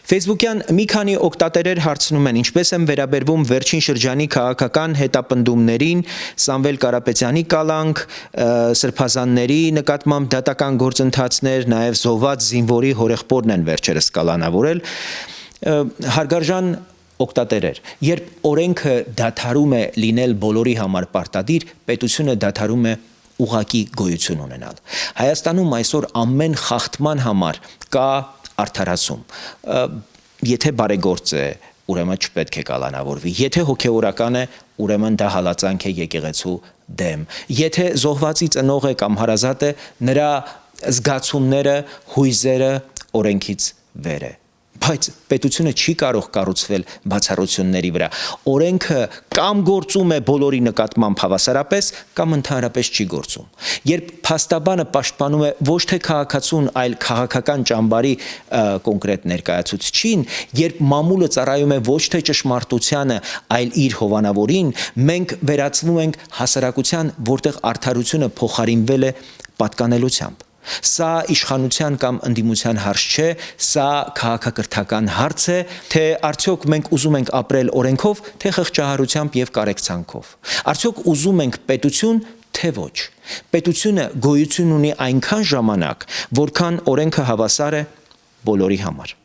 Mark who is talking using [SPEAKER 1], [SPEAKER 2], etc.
[SPEAKER 1] Facebook-յան մի քանի օգտատերեր հարցնում են, ինչպես են վերաբերվում վերջին շրջանի քաղաքական հետապնդումներին, Սամվել Կարապետյանի կալանք, սրբազանների նկատմամբ դատական գործընթացներ, նաև զոհված զինվորի հորեղբորն են վերջերս կալանավորել։ Հարգարժան օգտատերեր, երբ օրենքը դադարում է լինել բոլորի համար պարտադիր, պետությունը դադարում է ուղղակի գոյություն ունենալ։ Հայաստանում այսօր ամեն խախտման համար կա արդարացում, եթե բարեգործ է, ուրեմն չպետք է կալանավորվի, եթե հոգևորական է, ուրեմն դա հալածանք է եկեղեցու դեմ, եթե զոհվածի ծնող է կամ հարազատ է, նրա զգացումները, հույզերը օրենքից վեր է, բայց պետությունը չի կարող կառուցվել բացառությունների վրա, օրենքը կամ գործում է բոլորի նկատմամբ հավասարապես, կամ ընդհանրապես չի գործում, երբ փաստաբանը պաշտպանում է ոչ թե քաղաքացուն, այլ քաղաքական ճամբարի կոնկրետ ներկայացուցչին, երբ մամուլը ծառայում է ոչ թե ճշմարտությանը, այլ իր հովանավորին, մենք վերածվում ենք հասարակության, որտեղ արդարությունը փոխարինվել է պատկանելությամբ։ Սա իշխանության կամ ընդդիմության հարց չէ, սա քաղաքակրթական հարց է, թե արդյոք մենք ուզում ենք ապրել օրենքով, թե խղճահարությամբ եւ կարեկցանքով։ Արդյոք ուզում ենք պետություն, թե ոչ։ Պետությունը գոյություն ունի այնքան ժամանակ, որքան օրենքը հավասար է բոլորի համար։